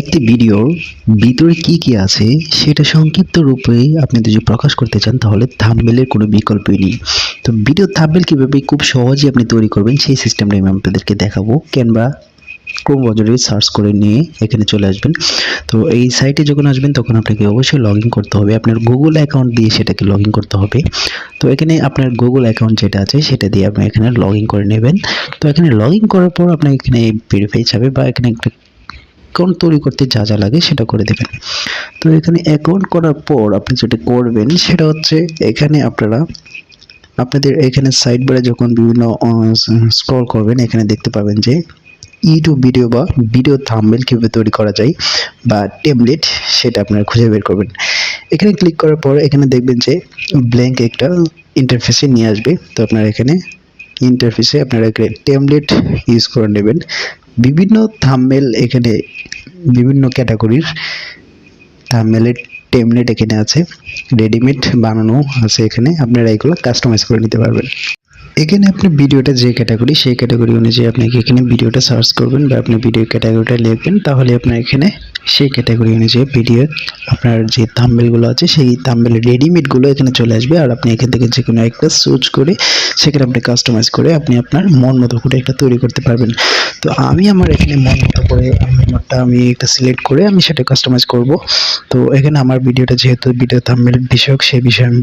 একটি ভিডিওর ভিতরে কি আছে সেটা সংক্ষিপ্ত রূপে আপনি যদি প্রকাশ করতে চান তাহলে থাম্বনেলের কোনো বিকল্পই নেই। তো ভিডিও থাম্বনেল কিভাবে খুব সহজে আপনি তৈরি করবেন সেই সিস্টেমটা আমি আপনাদেরকে দেখাবো। ক্যানভা ক্রোম ব্রাউজারে সার্চ করে নিয়ে এখানে চলে আসবেন। তো এই সাইটে যখন আসবেন তখন আপনাকে অবশ্যই লগ ইন করতে হবে। আপনার গুগল অ্যাকাউন্ট দিয়ে সেটাকে লগ ইন করতে হবে। তো এখানে আপনার গুগল অ্যাকাউন্ট যেটা আছে সেটা দিয়ে আপনি এখানে লগ ইন করে নেবেন। তো এখানে লগ ইন করার পর আপনার এখানে ভেরিফাই যাবে বা এখানে একটা অ্যাকাউন্ট তৈরি করতে যা যা লাগে সেটা করে দেবেন। তো এখানে অ্যাকাউন্ট করার পর আপনি যেটা করবেন সেটা হচ্ছে এখানে আপনাদের এখানে সাইড বারে যখন বিভিন্ন স্ক্রল করবেন এখানে দেখতে পাবেন যে ইউটিউব ভিডিও বা ভিডিও থাম্বনেল কিভাবে তৈরি করা যায় বা টেমপ্লেট সেটা আপনারা খুঁজে বের করবেন। এখানে ক্লিক করার পর এখানে দেখবেন যে ব্ল্যাঙ্ক একটা ইন্টারফেসে নিয়ে আসবে। তো আপনারা এখানে ইন্টারফেসে আপনারা এখানে টেমপ্লেট ইউজ করে নেবেন। বিভিন্ন থাম্বনেল এখানে বিভিন্ন ক্যাটাগরির থাম্বনেলের টেমপ্লেট এখানে আছে, রেডিমেড বানানো আছে। এখানে আপনারা এগুলো কাস্টমাইজ করে নিতে পারবেন। এখানে আপনি ভিডিওটা যে ক্যাটাগরি সেই ক্যাটাগরি অনুযায়ী আপনাকে এখানে ভিডিওটা সার্চ করবেন বা আপনি ভিডিও ক্যাটাগরিটা লিখবেন, তাহলে আপনার এখানে সেই ক্যাটাগরি অনুযায়ী ভিডিও আপনার যে থাম্বনেলগুলো আছে সেই থাম্বনেলের রেডিমেডগুলো এখানে চলে আসবে। আর আপনি এখান থেকে যে কোনো একটা চুজ করে সেখানে আপনি কাস্টমাইজ করে আপনি আপনার মন মতো করে একটা তৈরি করতে পারবেন। তো আমি আমার এখানে মন মতো করে আমি একটা সিলেক্ট করে আমি সেটা কাস্টমাইজ করব। তো এখানে আমার ভিডিওটা যেহেতু ভিডিও থাম্বনেল বিষয়ক সেই বিষয়ে আমি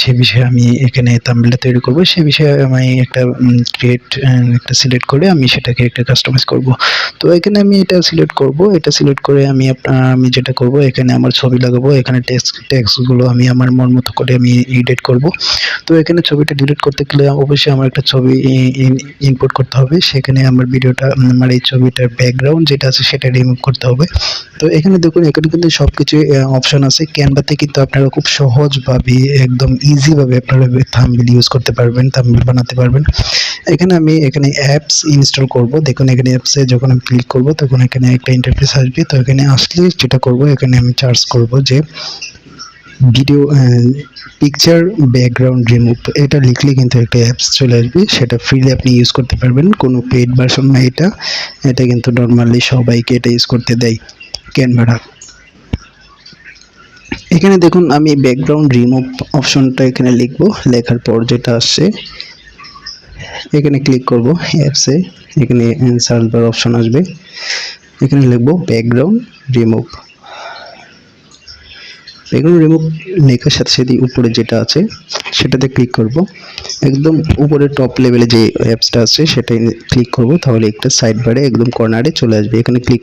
সে বিষয়ে আমি এখানে থাম্বনেলটা তৈরি করব। সে বিষয়ে আমি একটা একটা সিলেক্ট করে আমি সেটাকে একটা কাস্টমাইজ করব। তো এখানে আমি এটা সিলেক্ট করব। এটা সিলেক্ট করে আমি যেটা করব এখানে আমার ছবি লাগাবো। এখানে টেক্সটগুলো আমি আমার মন মতো করে আমি এডিট করব। তো এখানে ছবিটা ডিলিট করতে গেলে অবশ্যই আমার একটা ছবি ইনপুট করতে হবে। সেখানে আমার এই ছবিটার ব্যাকগ্রাউন্ড যেটা আছে সেটা রিমুভ করতে হবে। তো এখানে দেখুন এখানে কিন্তু সবকিছু অপশন আছে। ক্যানভাতে কিন্তু আপনারা খুব সহজভাবে একদম ইজিভাবে আপনারা থাম্বনেল ইউজ করতে পারবেন, থাম্বনেল বানাতে পারবেন। আমি এখানে অ্যাপস ইনস্টল করব। দেখুন এখানে অ্যাপসে যখন আমি ক্লিক করব তখন এখানে একটা ইন্টারফেস আসবে। তো এখানে আসলে যেটা করব এখানে আমি সার্চ করব যে ভিডিও পিকচার ব্যাকগ্রাউন্ড রিমুভ, এটা লিখলে কিন্তু একটা অ্যাপস চলে আসবে। সেটা ফ্রিলি আপনি ইউজ করতে পারবেন, কোনো পেইড ভার্সন না। এটা কিন্তু নর্মালি সবাইকে এটা ইউজ করতে দেয় ক্যানভাটা। এখানে দেখুন আমি ব্যাকগ্রাউন্ড রিমুভ অপশনটা এখানে লিখব। লেখার পর যেটা আসছে এখানে ক্লিক করব অ্যাপসে। এখানে সার্চ বার অপশন আসবে, এখানে লিখব ব্যাকগ্রাউন্ড রিমুভ। ব্যাকগ্রাউন্ড রিমুভ লেখার সাথে সাথে উপরে যেটা আছে সেটাতে ক্লিক করব। একদম উপরে টপ লেভেলে যে অ্যাপসটা আছে সেটাই ক্লিক করব, তাহলে একটা সাইড বারে একদম কর্নারে চলে আসবে। এখানে ক্লিক